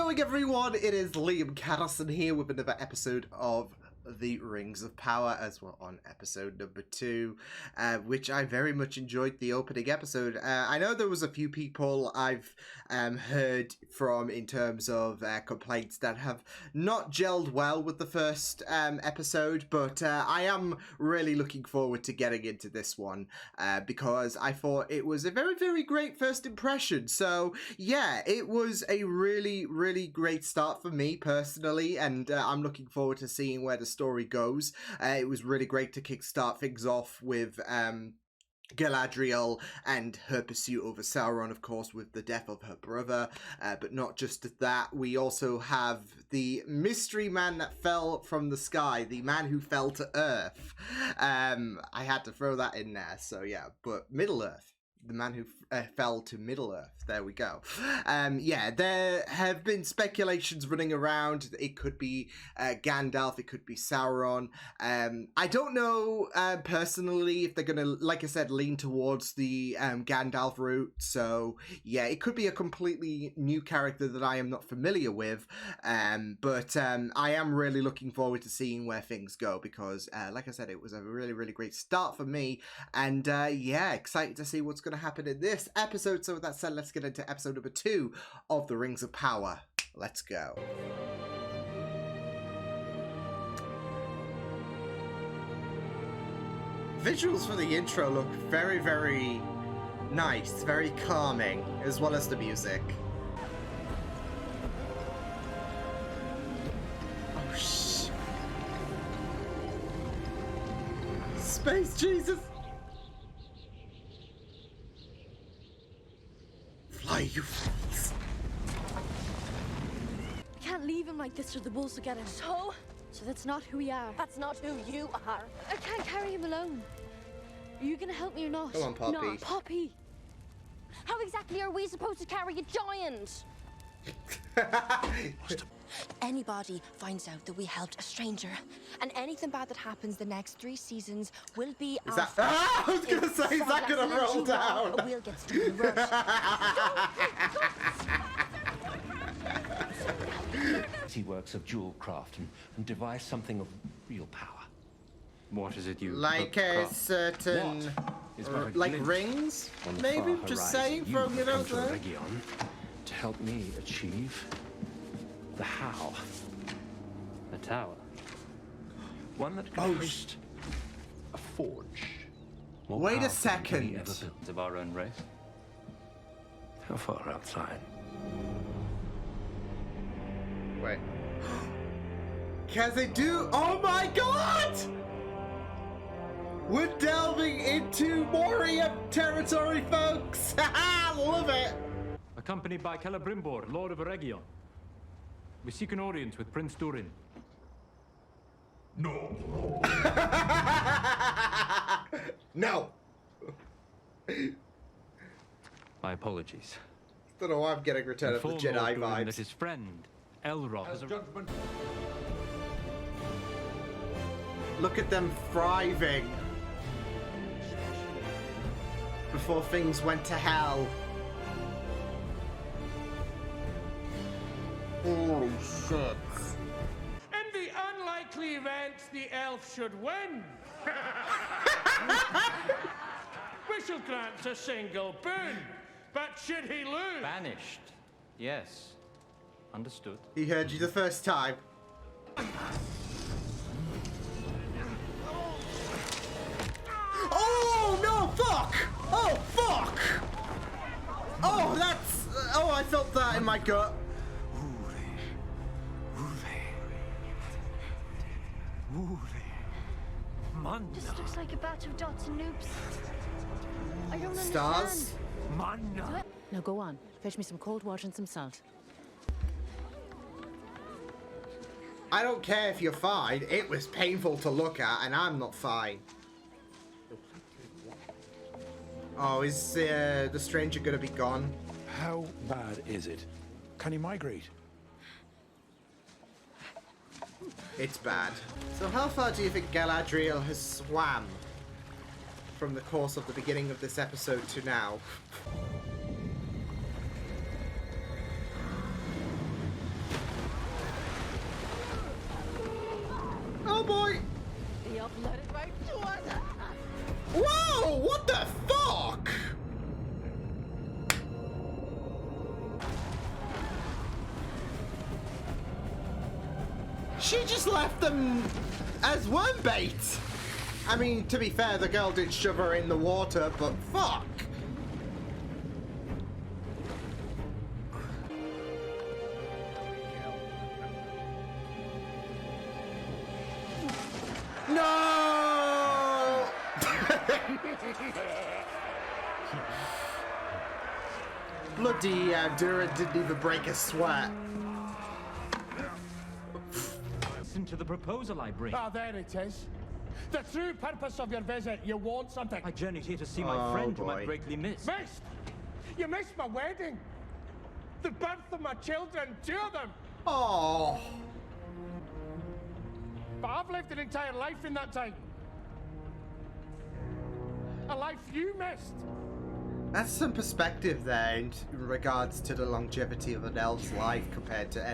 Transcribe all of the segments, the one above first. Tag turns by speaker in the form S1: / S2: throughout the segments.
S1: going, everyone? It is Liam Catterson here with another episode of The Rings of Power, as we're on episode number 2, which I very much enjoyed the opening episode. I know there was a few people I've heard from in terms of complaints that have not gelled well with the first episode, but I am really looking forward to getting into this one because I thought it was a very, very great first impression. So yeah, it was a really, really great start for me personally, and I'm looking forward to seeing where the story goes. It was really great to kickstart things off with Galadriel and her pursuit over Sauron, of course, with the death of her brother. But not just that, we also have the mystery man that fell from the sky, the man who fell to Earth. I had to throw that in there, so yeah, but Middle Earth. The man who fell to Middle Earth. There we go. Yeah, there have been speculations running around. It could be Gandalf. It could be Sauron. I don't know personally if they're going to, like I said, lean towards the Gandalf route. So yeah, it could be a completely new character that I am not familiar with. But I am really looking forward to seeing where things go because, like I said, it was a really, really great start for me. And yeah, excited to see what's going to happen in this episode. So with that said, let's get into episode number 2 of The Rings of Power. Let's go. Visuals for the intro look very, very nice, very calming, as well as the music. Oh, shh. Space Jesus! Fly, you fools!
S2: We can't leave him like this or the wolves will get him. So that's not who we are.
S3: That's not who you are.
S2: I can't carry him alone. Are you gonna help me or not?
S1: Come on, Poppy.
S2: No, Poppy!
S3: How exactly are we supposed to carry a giant? Anybody finds out that we helped a stranger, and anything bad that happens the next 3 seasons will be
S1: is that? Ah, I was gonna say, is that gonna roll down?
S3: We'll get stuck rush.
S4: He works of jewel craft and devise something of real power.
S5: What is it you
S1: like a certain, like rings, maybe? Just saying, from it out there.
S4: To help me achieve the how.
S5: A tower?
S4: One that can host a forge. More
S1: Wait a
S4: powerful than
S1: second.
S4: any ever built.
S5: Of our own race?
S4: How far outside?
S1: Wait. Can they do? Oh my god! We're delving into Moria territory, folks! Haha, love it!
S6: Accompanied by Celebrimbor, Lord of Eregion. We seek an audience with Prince Durin.
S4: No.
S1: No!
S6: My apologies.
S1: Don't know why I'm getting Return of the
S6: Inform
S1: Jedi
S6: Lord Durin
S1: vibes.
S6: that his friend, Elrond, has
S4: Judgment.
S1: Look at them thriving before things went to hell. Holy shit.
S7: In the unlikely event the elf should win, we shall grant a single boon. But should he lose...
S5: Banished. Yes. Understood.
S1: He heard you the first time. Oh, no, fuck! Oh, fuck! Oh, that's... Oh, I felt that in my gut.
S2: Just looks like a batch of dots and noops. I don't
S1: Stars?
S2: understand.
S8: Now go on, fetch me some cold water and some salt.
S1: I don't care if you're fine. It was painful to look at, and I'm not fine. Oh, is the stranger gonna be gone?
S9: How bad is it? Can he migrate?
S1: It's bad. So how far do you think Galadriel has swam from the course of the beginning of this episode to now? Oh boy!
S8: You've let it right towards us.
S1: Whoa! What the fuck? She just left them as worm bait. I mean, to be fair, the girl did shove her in the water, but fuck. No! Bloody Dura didn't even break a sweat.
S6: Listen to the proposal I bring.
S7: Ah, there it is. The true purpose of your visit. You want something.
S6: I journeyed here to see my
S1: Oh,
S6: friend whom
S1: boy.
S6: I greatly miss.
S7: Missed? You missed my wedding. The birth of my children, 2 of them.
S1: Oh.
S7: But I've lived an entire life in that time. A life you missed.
S1: That's some perspective there in regards to the longevity of an elf's life compared to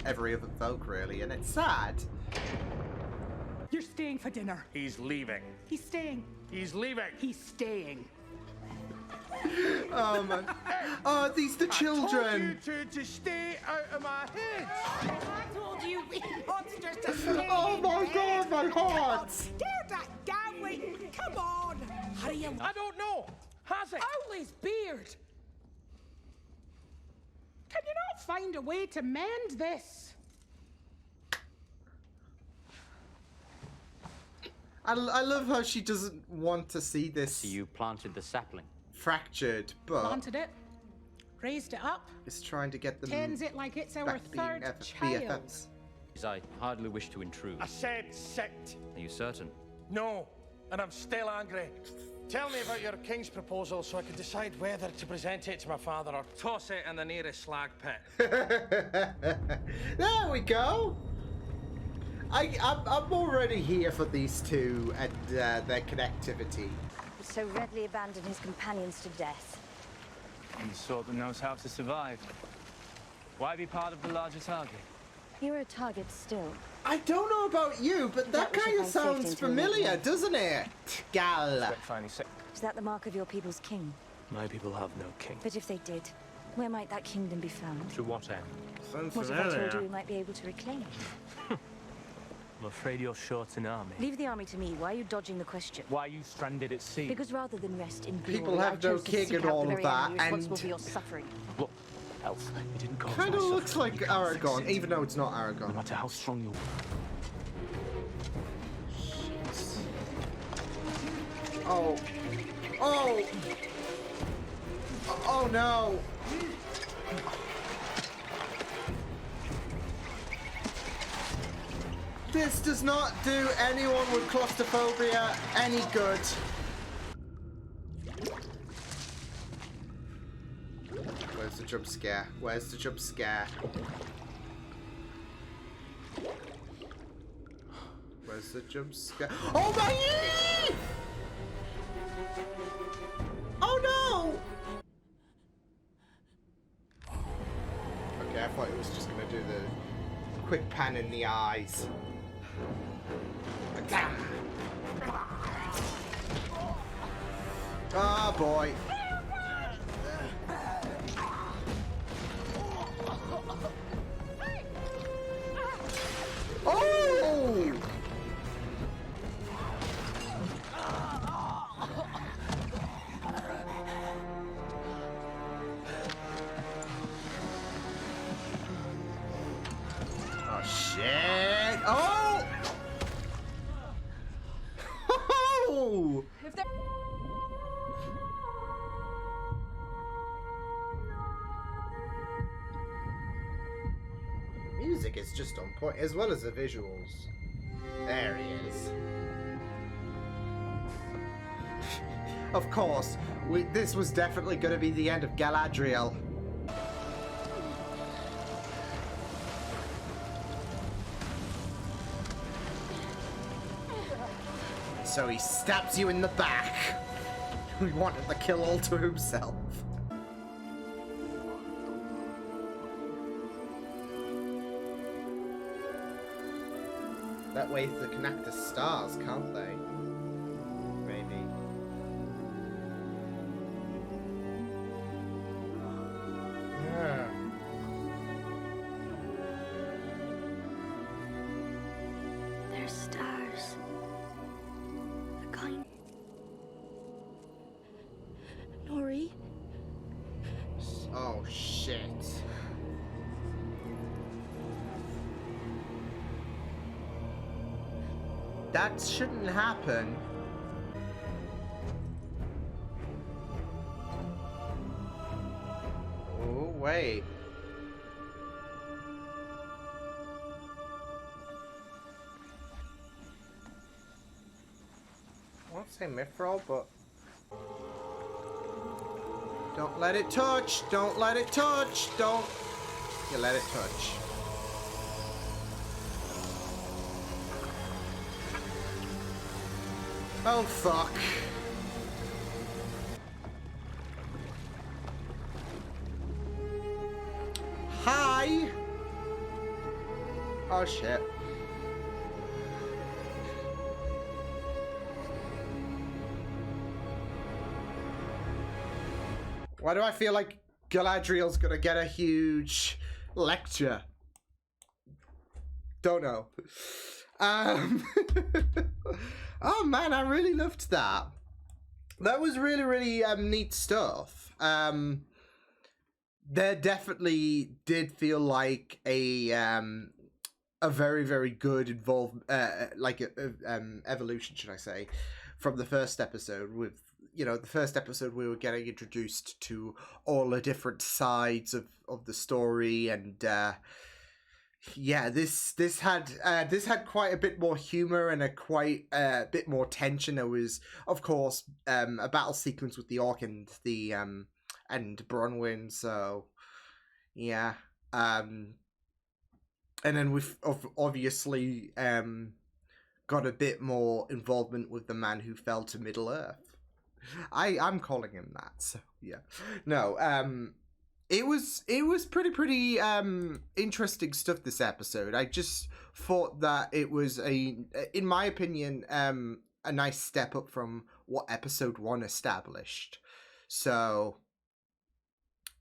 S1: every other folk, really, and it's sad.
S10: You're staying for dinner.
S7: He's leaving.
S10: He's staying.
S7: He's leaving.
S10: He's staying.
S1: Oh man. Oh, these the
S7: I
S1: children.
S7: told you to stay out of my head.
S10: I told you monsters to stay.
S1: Oh my god, my heart.
S10: Get that gambling. Come on. Hurry up.
S7: I don't know. Has it?
S10: Owlie's beard. Can you not find a way to mend this?
S1: I love how she doesn't want to see this
S5: So you planted the sapling.
S1: fractured, but
S10: Planted it. Raised it up.
S1: is trying to get them
S10: Tends it like it's our
S1: back to being
S10: third child.
S1: BFFs.
S5: I hardly wish to intrude.
S7: I said sit.
S5: Are you certain?
S7: No, and I'm still angry. Tell me about your king's proposal so I can decide whether to present it to my father or toss it in the nearest slag pit.
S1: There we go. I'm already here for these two and their connectivity.
S2: He so readily abandoned his companions to death.
S11: And the sort that knows how to survive. Why be part of the larger target?
S2: You're a target still.
S1: I don't know about you, but that
S2: That was
S1: kind of
S2: if I saved
S1: sounds
S2: into a
S1: familiar,
S2: nightmare.
S1: doesn't it? Gal.
S11: Finally sick.
S2: Is that the mark of your people's king?
S11: My people have no king.
S2: But if they did, where might that kingdom be found?
S11: To what end?
S1: Sounds
S2: What if I told you we might be able to reclaim it?
S11: I'm afraid you're short an army.
S2: Leave the army to me. Why are you dodging the question?
S11: Why are you stranded at sea?
S2: Because rather than rest in glory,
S1: People
S2: I
S1: have no
S2: chose to
S1: king
S2: seek
S1: and
S2: out
S1: all
S2: the
S1: of
S2: very
S1: that,
S2: enemy responsible
S1: and-
S2: for your suffering.
S11: Look, Elf, you didn't cause
S1: Kind
S11: my
S1: of looks
S11: suffering.
S1: like
S11: You can't fix
S1: Aragon,
S11: it.
S1: even though it's not
S11: No
S1: Aragon.
S11: matter how strong you
S1: Oh. Oh. Oh no. This does not do anyone with claustrophobia any good. Where's the jump scare? Where's the jump scare? Where's the jump scare? Oh my! Oh no! Okay, I thought it was just gonna do the quick pan in the eyes. Oh boy. Oh! Oh shit! Oh! Oh!
S3: If there...
S1: Music is just on point, as well as the visuals. There he is. Of course, this was definitely going to be the end of Galadriel. So he stabs you in the back. He wanted the kill all to himself. That way they connect the stars, can't they? Maybe. Yeah.
S2: They're stars. The kind.
S3: Nori?
S1: Oh, shit. That shouldn't happen. Oh, wait. I won't say mithril, but... Don't let it touch! Don't let it touch! Don't... You let it touch. Oh, fuck. Hi! Oh, shit. Why do I feel like Galadriel's gonna get a huge lecture? Don't know. Oh man, I really loved that. That was really, really neat stuff. There definitely did feel like a very, very good evolution, should I say, from the first episode. With, you know, the first episode we were getting introduced to all the different sides of the story, and yeah, this had quite a bit more humor and a bit more tension. There was, of course, a battle sequence with the orc and the and Bronwyn. So yeah, and then we've obviously got a bit more involvement with the man who fell to Middle Earth. I'm calling him that. So yeah, no. It was pretty interesting stuff, this episode. I just thought that it was in my opinion, a nice step up from what episode 1 established. So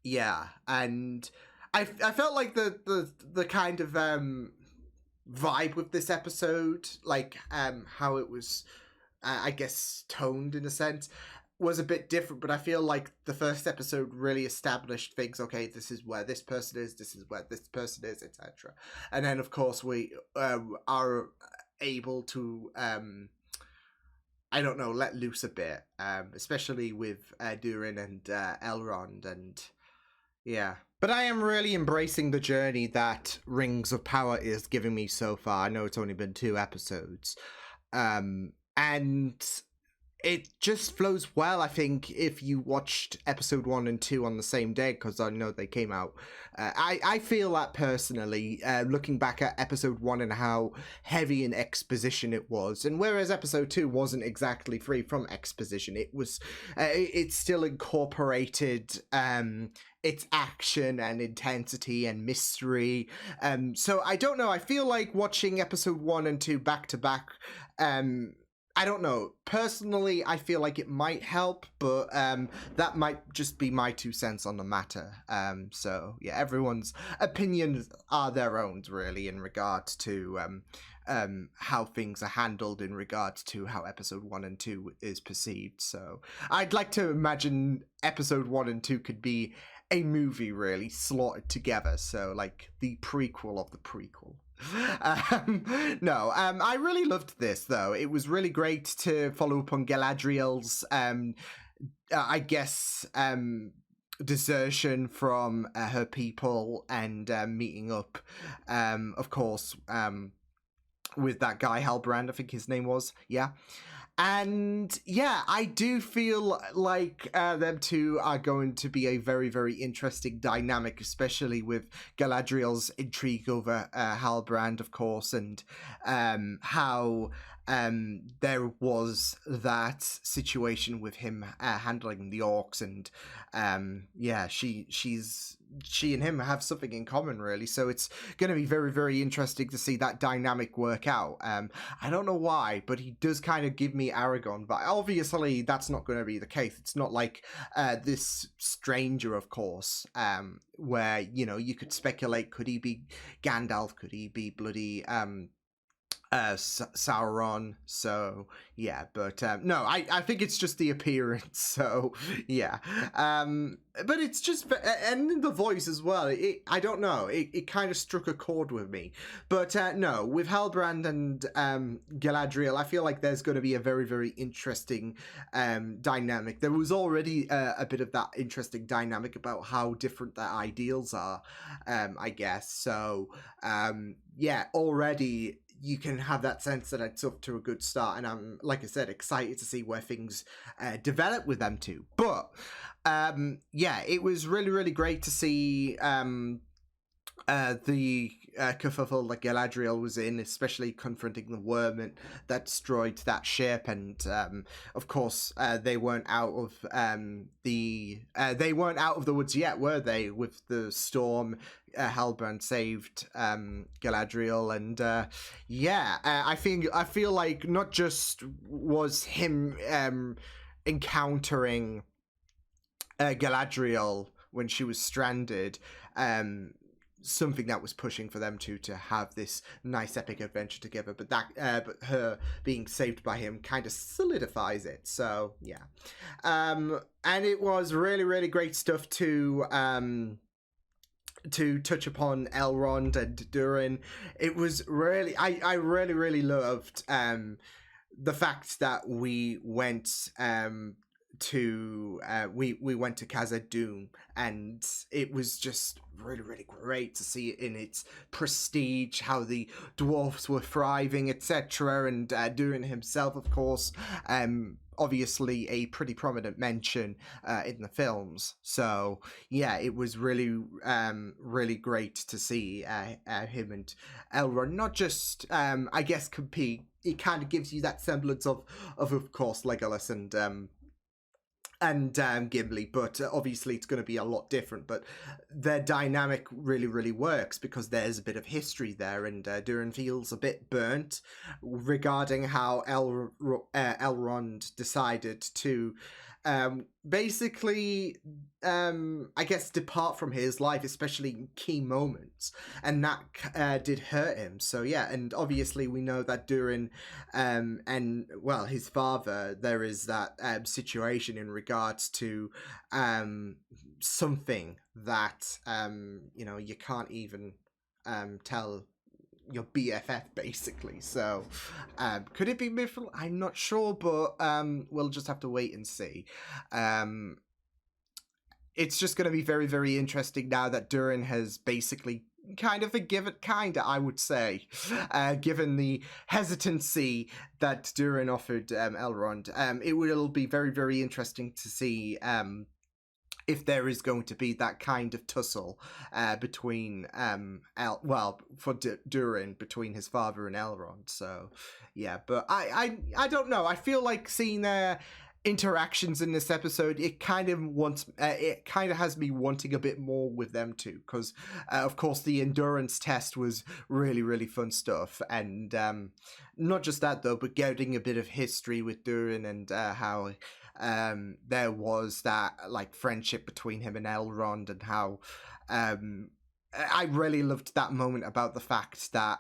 S1: yeah, and I felt like the kind of vibe with this episode, like how it was, I guess, toned in a sense, was a bit different, but I feel like the first episode really established things. Okay, this is where this person is, this is where this person is, etc. And then, of course, we are able to, I don't know, let loose a bit, especially with Durin and Elrond, and yeah. But I am really embracing the journey that Rings of Power is giving me so far. I know it's only been 2 episodes, and it just flows well. I think if you watched episode 1 and 2 on the same day, because I know they came out, I feel that personally, looking back at episode 1 and how heavy in exposition it was, and whereas episode 2 wasn't exactly free from exposition, it was, it still incorporated its action and intensity and mystery. So I don't know, I feel like watching episode 1 and 2 back to back, I don't know. Personally, I feel like it might help, but that might just be my 2 cents on the matter. So yeah, everyone's opinions are their own, really, in regards to how things are handled in regards to how episode 1 and 2 is perceived. So I'd like to imagine episode 1 and 2 could be a movie, really, slotted together. So like the prequel of the prequel. I really loved this, though. It was really great to follow up on Galadriel's, I guess, desertion from her people, and meeting up, of course, with that guy, Halbrand, I think his name was, yeah. And yeah, I do feel like them two are going to be a very, very interesting dynamic, especially with Galadriel's intrigue over Halbrand, of course, and how there was that situation with him handling the orcs, and she and him have something in common, really. So it's going to be very, very interesting to see that dynamic work out. I don't know why, but he does kind of give me Aragon, but obviously that's not going to be the case. It's not like this stranger, of course, where, you know, you could speculate, could he be Gandalf? Could he be bloody Sauron? So yeah, but no, I think it's just the appearance. So yeah, but it's just, and the voice as well, I don't know, it kind of struck a chord with me. But no, with Halbrand and Galadriel, I feel like there's going to be a very, very interesting dynamic. There was already a bit of that interesting dynamic about how different their ideals are, I guess. So yeah, already you can have that sense that it's up to a good start, and I'm, like I said, excited to see where things develop with them two. But yeah, it was really, really great to see the kerfuffle that Galadriel was in, especially confronting the worm that destroyed that ship. And of course, they weren't out of the woods yet, were they? With the storm, Halbrand saved Galadriel, and I feel like not just was him encountering Galadriel when she was stranded, something that was pushing for them to have this nice epic adventure together, but but her being saved by him kind of solidifies it. So yeah, and it was really, really great stuff to touch upon Elrond and Durin. It was really, I really, really loved the fact that we went we went to Khazad-dûm, and it was just really, really great to see it in its prestige, how the dwarfs were thriving, etc. And Durin himself, of course, obviously a pretty prominent mention in the films. So yeah, it was really, really great to see him and Elrond not just, I guess, compete. It kind of gives you that semblance of course, Legolas and Gimli, but obviously it's going to be a lot different. But their dynamic really, really works because there's a bit of history there, and Durin feels a bit burnt regarding how Elrond decided to basically, I guess, depart from his life, especially in key moments, and that did hurt him. So yeah, and obviously we know that Durin and, well, his father, there is that situation in regards to something that you know, you can't even tell your BFF, basically. So could it be Mithril? I'm not sure, but we'll just have to wait and see. It's just going to be very, very interesting now that Durin has basically kind of forgiven, I would say, given the hesitancy that Durin offered Elrond. It will be very, very interesting to see if there is going to be that kind of tussle between Durin, between his father and Elrond. So yeah, but I don't know. I feel like seeing their interactions in this episode, it kind of has me wanting a bit more with them too, because of course the endurance test was really, really fun stuff, and not just that though, but getting a bit of history with Durin and how there was that like friendship between him and Elrond, and how I really loved that moment about the fact that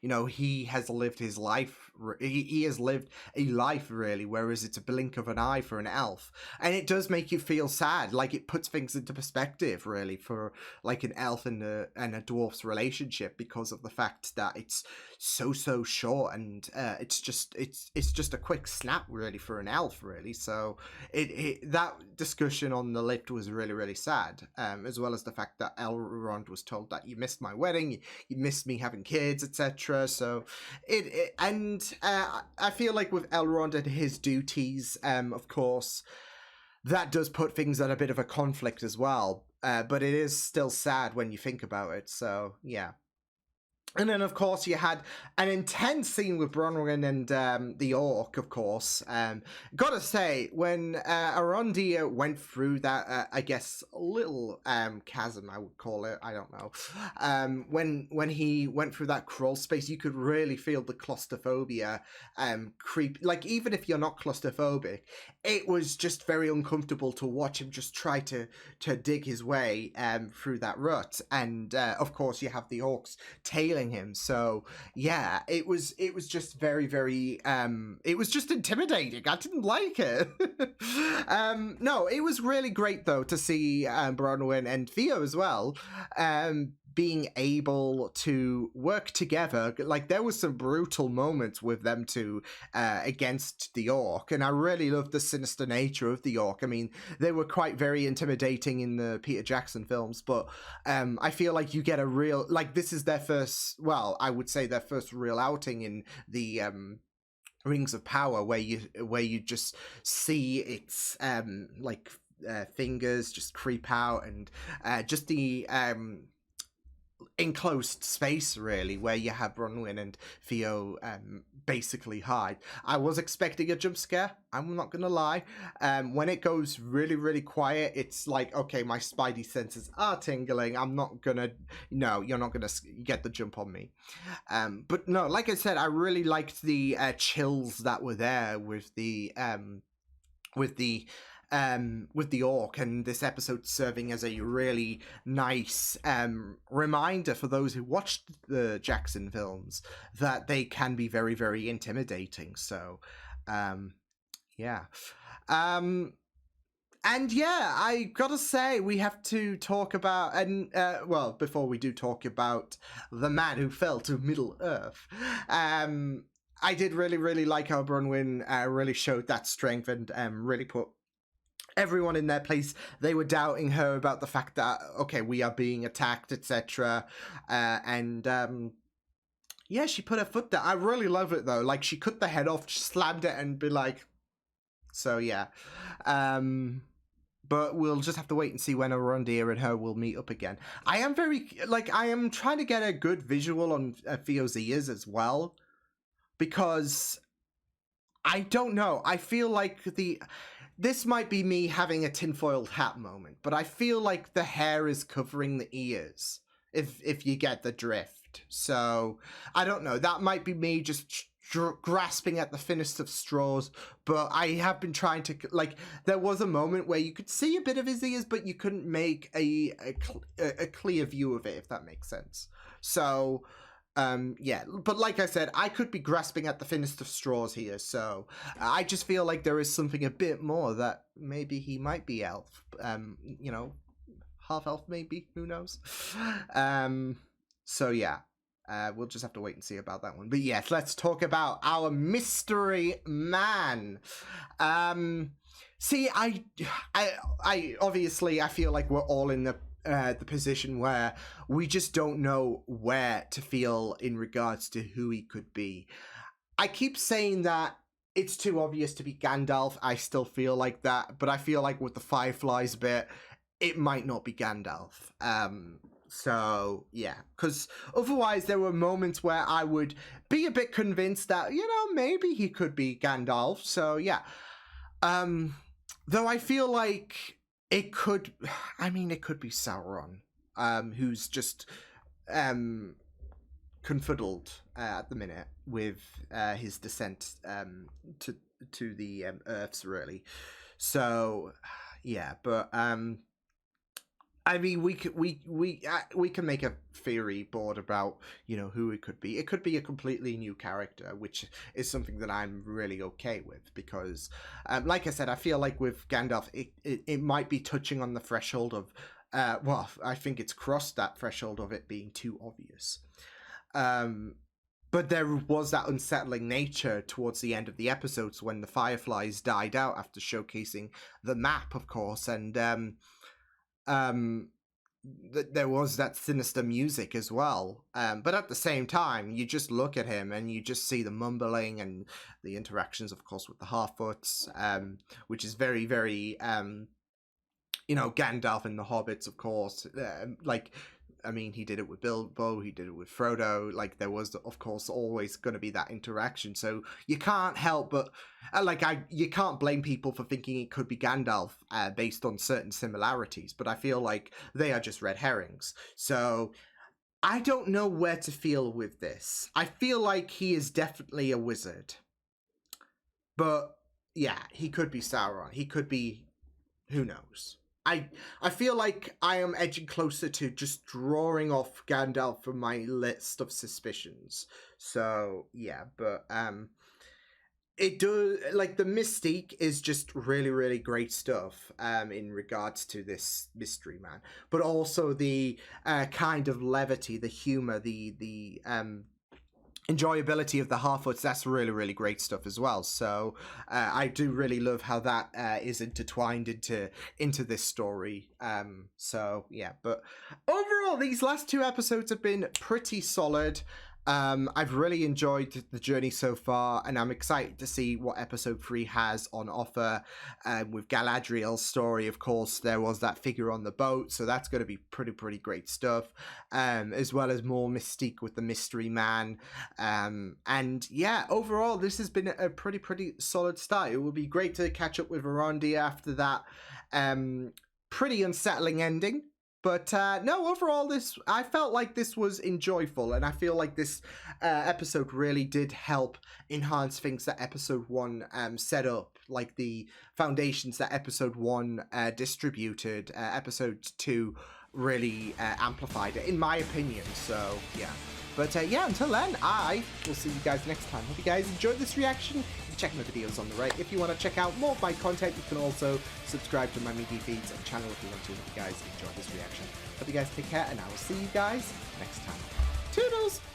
S1: you know, he has lived his life. He has lived a life, really, whereas it's a blink of an eye for an elf, and it does make you feel sad. Like, it puts things into perspective, really, for like an elf and a dwarf's relationship, because of the fact that it's so short, and it's just a quick snap, really, for an elf, really. So that discussion on the lift was really, really sad, as well as the fact that Elrond was told that you missed my wedding, you missed me having kids, etc. So I feel like with Elrond and his duties, of course, that does put things at a bit of a conflict as well. But it is still sad when you think about it. So yeah. And then, of course, you had an intense scene with Bronwyn and the Orc, of course. Gotta say, when Arondir went through that, I guess, little chasm, I would call it, I don't know. When he went through that crawl space, you could really feel the claustrophobia creep. Like, even if you're not claustrophobic, it was just very uncomfortable to watch him just try to dig his way through that rut. And, of course, you have the Orcs tailing him. So yeah, it was just very, very it was just intimidating. I didn't like it. No, it was really great though to see Bronwyn and Theo as well being able to work together. Like, there was some brutal moments with them two against the Orc, and I really loved the sinister nature of the Orc. I mean, they were quite very intimidating in the Peter Jackson films, but I feel like you get a real, like, this is their first, well, I would say their first real outing in the Rings of Power, where you just see its fingers just creep out, and just the enclosed space, really, where you have Bronwyn and Theo basically hide. I was expecting a jump scare, I'm not gonna lie. When it goes really, really quiet, it's like, okay, my spidey senses are tingling. I'm not gonna, no, you're not gonna get the jump on me. But no, like I said, I really liked the chills that were there with the Orc, and this episode serving as a really nice reminder for those who watched the Jackson films that they can be very, very intimidating. So, yeah. And yeah, I gotta say, we have to talk about, and well, before we do talk about the man who fell to Middle Earth, I did really, really like how Bronwyn really showed that strength and really put everyone in their place. They were doubting her about the fact that, okay, we are being attacked, etc. Yeah, she put her foot down. I really love it though. Like, she cut the head off, slammed it, and be like, so yeah. But we'll just have to wait and see when Arondir and her will meet up again. I am trying to get a good visual on Theo's ears as well, because I don't know. I feel like this might be me having a tinfoil hat moment, but I feel like the hair is covering the ears, if you get the drift. So, I don't know. That might be me just grasping at the thinnest of straws, but I have been trying to, like, there was a moment where you could see a bit of his ears, but you couldn't make a clear view of it, if that makes sense. So, yeah, but like I said, I could be grasping at the thinnest of straws here, so I just feel like there is something a bit more that maybe he might be elf, you know, half elf maybe, who knows. So yeah, we'll just have to wait and see about that one. But yes, let's talk about our mystery man. See, I obviously, I feel like we're all in the position where we just don't know where to feel in regards to who he could be. I keep saying that it's too obvious to be Gandalf. I still feel like that, but I feel like with the Fireflies bit, it might not be Gandalf. So yeah, because otherwise there were moments where I would be a bit convinced that, you know, maybe he could be Gandalf. So yeah, though I feel like it could be Sauron, who's just confuddled at the minute with his descent to the Earths, really. So yeah, but I mean, we can make a theory board about, you know, who it could be. It could be a completely new character, which is something that I'm really okay with, because, like I said, I feel like with Gandalf, it might be touching on the threshold of, well, I think it's crossed that threshold of it being too obvious. But there was that unsettling nature towards the end of the episodes when the Fireflies died out after showcasing the map, of course, and there was that sinister music as well, but at the same time you just look at him and you just see the mumbling and the interactions, of course, with the Harfoots, which is very, very you know, Gandalf and the Hobbits, of course, like I mean, he did it with Bilbo, he did it with Frodo. Like, there was, of course, always going to be that interaction. So you can't help but, you can't blame people for thinking it could be Gandalf based on certain similarities. But I feel like they are just red herrings. So I don't know where to feel with this. I feel like he is definitely a wizard. But, yeah, he could be Sauron. He could be... who knows? I feel like I am edging closer to just drawing off Gandalf from my list of suspicions. So, yeah, but, it does, like, the mystique is just really, really great stuff, in regards to this mystery man. But also the, kind of levity, the humor, the enjoyability of the Harfoots, that's really, really great stuff as well. So I do really love how that is intertwined into this story. So yeah, but overall, these last 2 episodes have been pretty solid. I've really enjoyed the journey so far, and I'm excited to see what episode 3 has on offer. With Galadriel's story, of course, there was that figure on the boat, so that's going to be pretty great stuff. As well as more mystique with the mystery man. And yeah, overall, this has been a pretty solid start. It will be great to catch up with Arondir after that pretty unsettling ending. But no, overall, I felt like this was enjoyable, and I feel like this episode really did help enhance things that episode 1 set up, like the foundations that episode 1 distributed. Episode 2 really amplified it, in my opinion. So yeah. But yeah, until then, I will see you guys next time. Hope you guys enjoyed this reaction. You can check my videos on the right. If you want to check out more of my content, you can also subscribe to my media feeds and channel if you want to. If you guys enjoyed this reaction. Hope you guys take care, and I will see you guys next time. Toodles!